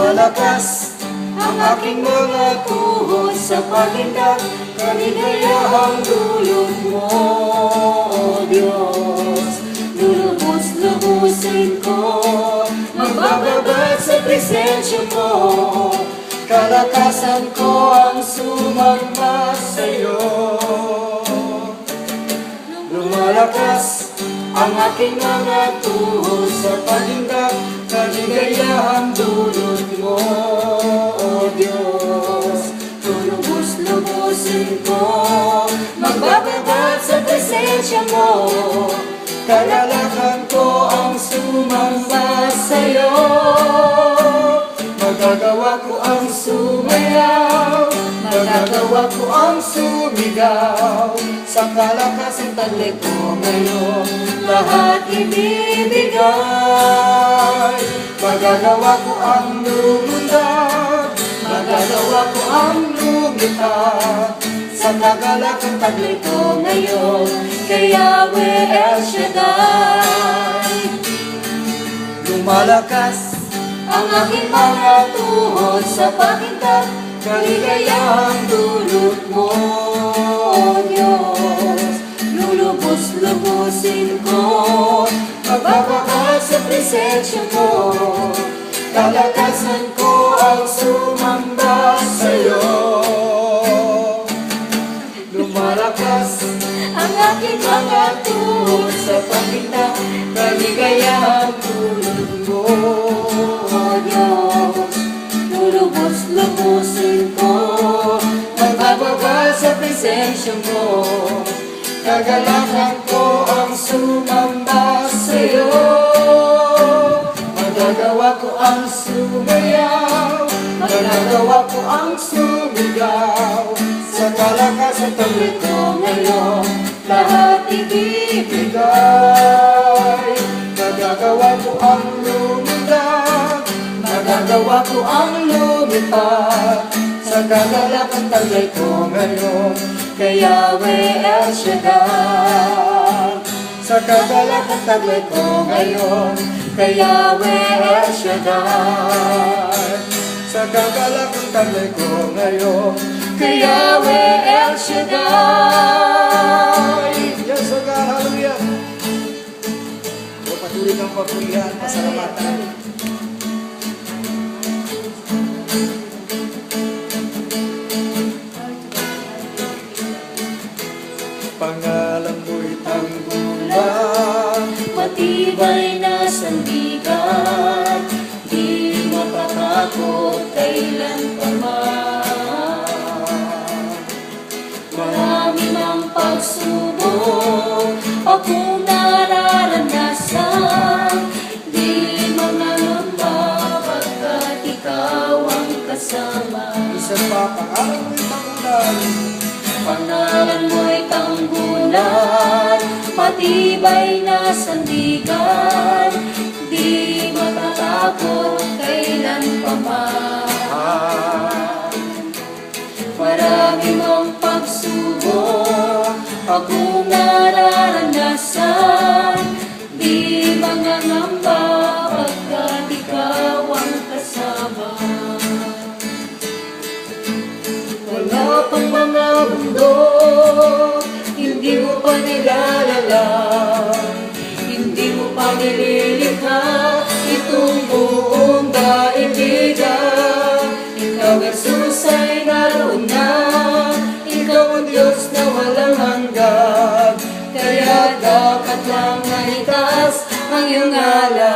Lumalakas ang aking mga tuhod sa paghindak, kaligayahang dulot mo, O Diyos. Lulubos-lubusin ko, magbababad sa presensya mo, kalakasan ko ang sumamba sa'yo. Lumalakas ang aking mga tuhod sa paghindak, kaligayahang dulot mo, O Diyos. Lulubos-lubusin ko, magbababad sa presensya mo, kalalakan ko ang sumamba sa'yo. Magagawa ko ang sumayaw, magagawa ko ang sumigaw, sa kalakasang taglay ko ngayon lahat ibibigay. Magagawa ko ang lumundag, magagawa ko ang lumitaw, sa kagalakang taglay ko ngayon kay Yahweh El Shaddai. Lumalakas ang aking mga tuhod sa paghindak, kaligayahang dulot mo, O Diyos. Lulubos-lubusin ko, magbabakal sa presensya mo, kalakasan ko ang sumamba sa'yo. Lumalakas ang aking mga tuhod sa paghindak, kaligayahang dulot mo, O Diyos. Lulubos-lubusin ko, magbababal sa presensya mo, kagalakan ko ang sumamba sa'yo. Magagawa ko ang sumayaw, magagawa ko ang sumigaw, sa kalakasan taglay ko ngayon lahat ibibigay. Magagawa ko ang lumundag, magagawa ko ang lumipad, sa kagalakan taglay ko ngayon kay Yahweh El Shaddai. Sa kagalakan taglay ko ngayon kay Yahweh El Shaddai. Sa kagalakan taglay ko ngayon kay Yahweh El Shaddai. Yes, O God, hallelujah. O patuloy kang papurihan, pasalamatan. Pangalan mo'y tanggulan, matibay na sandigan, di matatakot kailan pa man. Marami ng pagsubok akong nararanasan, di mangangamba pagkat ikaw ang kasama. isa pa, pangalan mo'y tanggulan, Pangalan mo'y tanggulan, matibay na sandigan, di matatakot kailan pa man. Marami mong pagsubok akong nararanasan, di mangangamba pagkat ikaw ang kasama. Wala pang mga bundok, hindi mo pa nilalalang, hindi mo pa nililikha itong buong daigdigan. Ikaw, Jesus, ay naroon na, ikaw ang Diyos na walang hanggan, kaya dapat lang na itaas ang iyong ngalan.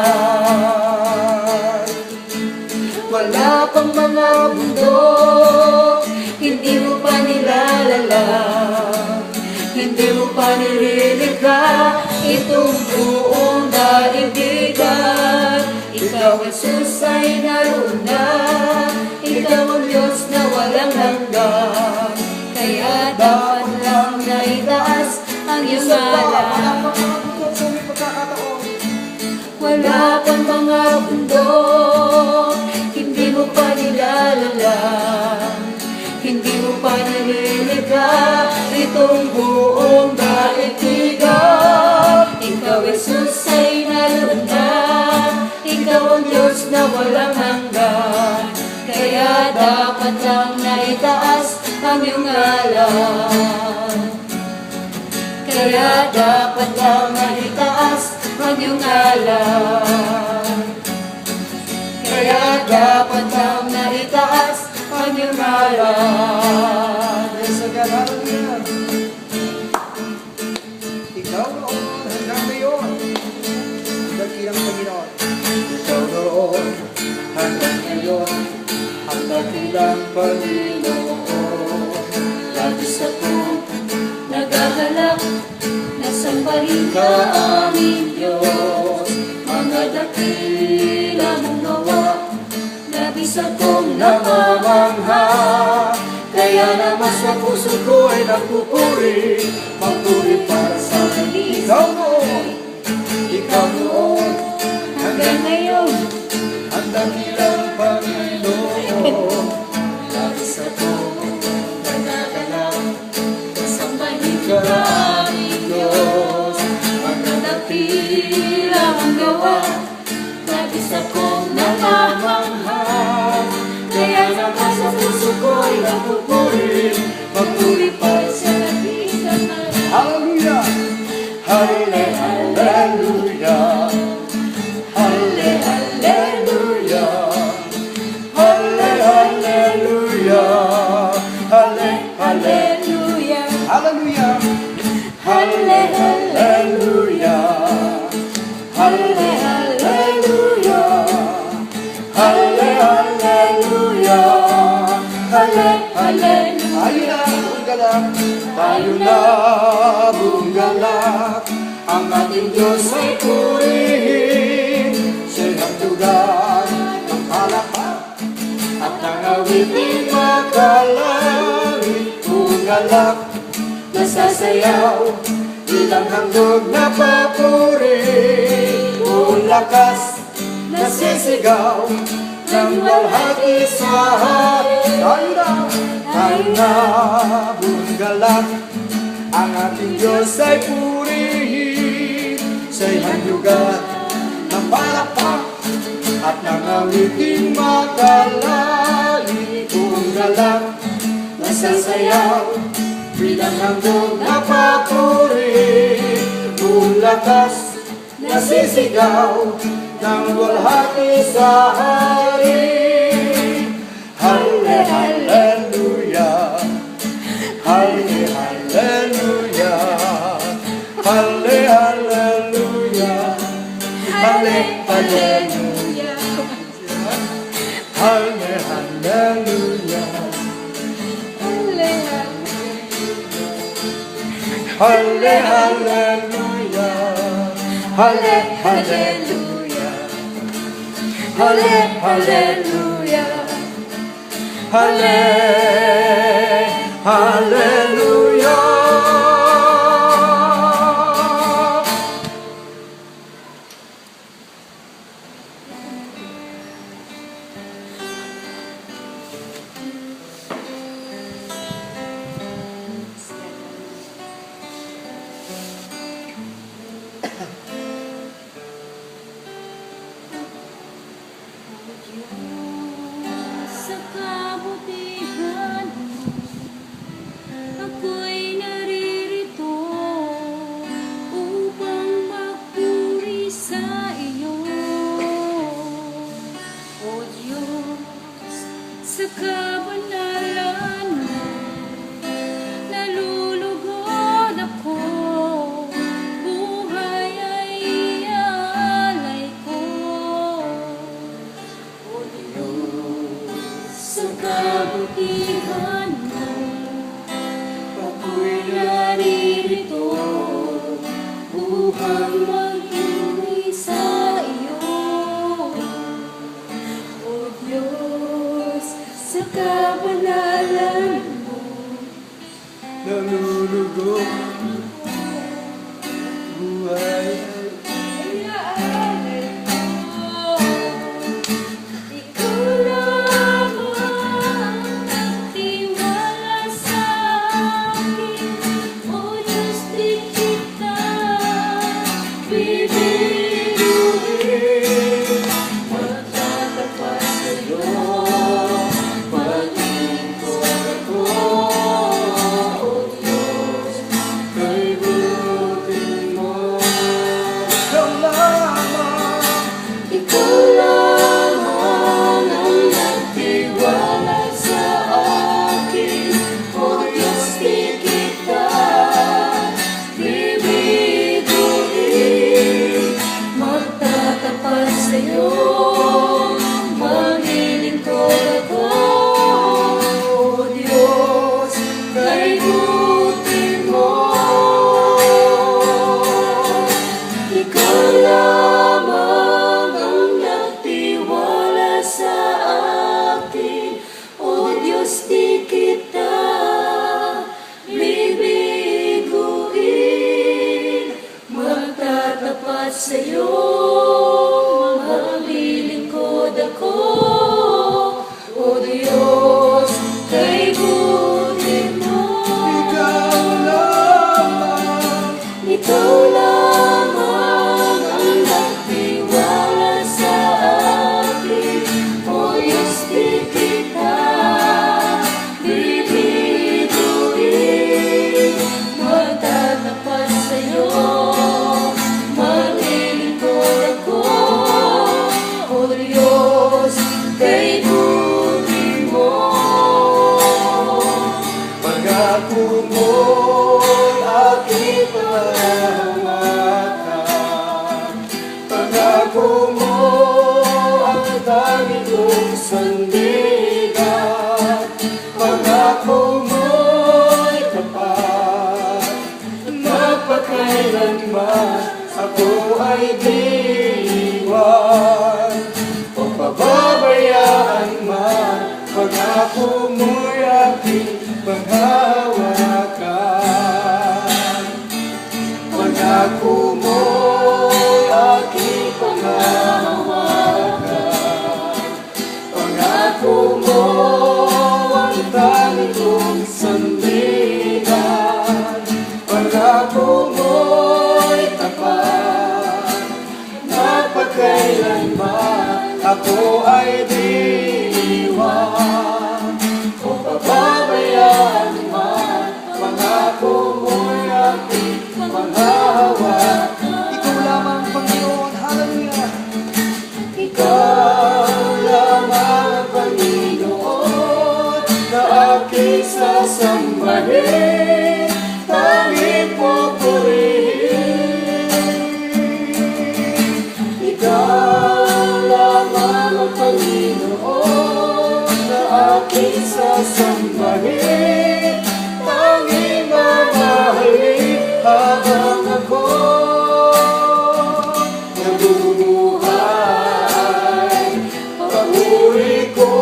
Wala pang mga bundok, hindi mo pa nilalalang, hindi mo pa nililikha itong buong daigdigan. Ikaw, Jesus, ay naroon na, ikaw ang Diyos na walang hanggan, kaya dapat lang na itaas ang iyong ngalan. Wala pang mga bundok, hindi mo pa nilalalang, hindi mo pa nililikha itong buong daigdigan. Ikaw, Jesus, ay naroon na, ikaw ang Diyos na walang hanggan, dapat lang naitaas ang iyong ngalan. Kaya dapat lang naitaas ang iyong ngalan. Kaya dapat lang naitaas ang iyong ngalan. Praise God, hallelujah. Ikaw noon hanggang ngayon, ang dakilang Panginoon. Ikaw noon hanggang ngayon, ang dakilang Panginoon. Labis akong nagagalak, nasambahin ka aming Diyos. Mga dakila mong gawa, labis akong namamangha. Kaya naman sa puso ko ay nagpupuri, magpuri para sa kanis. Ikaw noon, Hanggang ngayon, ang dakilang Panginoon. labis akong nagagalak, nasambahin ka aming Diyos. Mga dakila mong gawa, labis akong namamangha. Kaya naman sa puso ko ay nagpupuri, magpuri para sa kanis. Hallelujah! Halle, hallelujah! Halle, hallelujah! Halle, hallelujah! Halle, Hallelujah, hallelujah! halle, hallelujah, Halle, hallelujah! Halle, hallelujah! Halle, hallelujah. tayo na buong galak, tayo na buong galak, ang ating Diyos ay purihin. Siya'y nagdugan ng palakpak at nangawiting makalangit. Buong galak, nasasayaw, bilang handog na papuri. Buong lakas, nasisigaw, ng walhati sa hari. Tayo na buong galak, ang ating Diyos ay purihin. Siya'y handlugan ng palakpak at nangawiting makalangit. Buong galak, nasasayaw, bilang handog na papuri. Buong lakas, nasisigaw, ng walhati sa hari. Halle, hallelujah! Halle, hallelujah! Halle, hallelujah! Halle, hallelujah! Halle, hallelujah! Halle, hallelujah! Halle, hallelujah! Halle, hallelujah! Halle, hallelujah! Sa kabutihan mo, ako'y naririto upang magpuri sa iyo. O Diyos, sa kabanalan mo, nalulugod ako, buhay ay iaalay ko. O Diyos, sa kabutihan mo, ako'y naririto upang magpuri sa iyo. O Diyos, sa kabanalan mo, Nalulugod buhay. iaalay ko. Ikaw lamang nagtiwala sa akin. O Diyos, di kita bibiruin. Magtatapat sa'yo, Ikaw lamang ang nagtiwala sa akin, O Diyos, di kita bibiguin. Magtatapat sa'yo, maglilingkod ako, O Diyos, kay buti mo. Ikaw lamang ang nagtiwala sa akin, O Diyos, di kita bibiguin. Magtatapat sa'yo, maglilingkod ako, O Diyos, kay buti mo. Pagkako mo'y aking panghahawakan, pagkako mo ang tanging kong sandigan, pagkako mo'y tapat, napakailanman ako ay di iwan o pababayaan man. Pagkako mo'y aking panghahawakan, pagkako mo'y aking panghahawakan, pagkako mo ang tanging kong sandigan, pagkako mo'y tapat, napakailanman ako ay di iwan o pababayaan man. Pangako mo'y aking panghahawakan. Ikaw lamang, Panginoon, hallelujah. Ikaw lamang, Panginoon, na aking sasambahin, tanging pupurihin. Ikaw lamang, Panginoon, na aking sasambahin, tanging mamahalin habang ako nabubuhay. Papuri ko,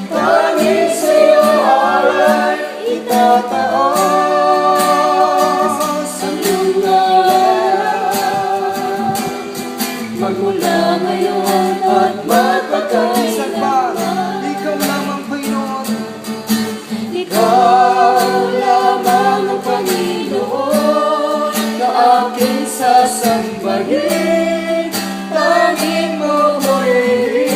tanging sa'yo alay itataas ang iyong ngalan, magmula ngayon at magpakailanman. Ikaw lamang, Panginoon. Ikaw lamang ang Panginoon na aking sasambahin, tanging mapurihin.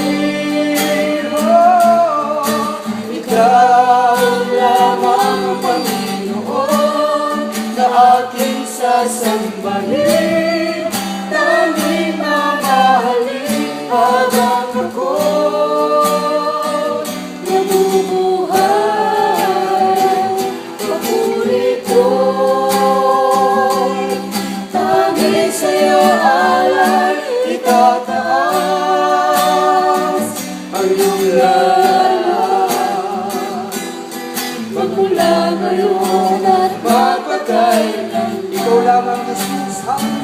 Ikaw lamang ang Panginoon na aking sasambahin, tanging mamahalin habang ako nabubuhay. Papuri ko, tanging sa'yo alay itataas ang iyong lahat, magmula ngayon at magpakailanman. Ikaw lamang, Jesus, hallelujah.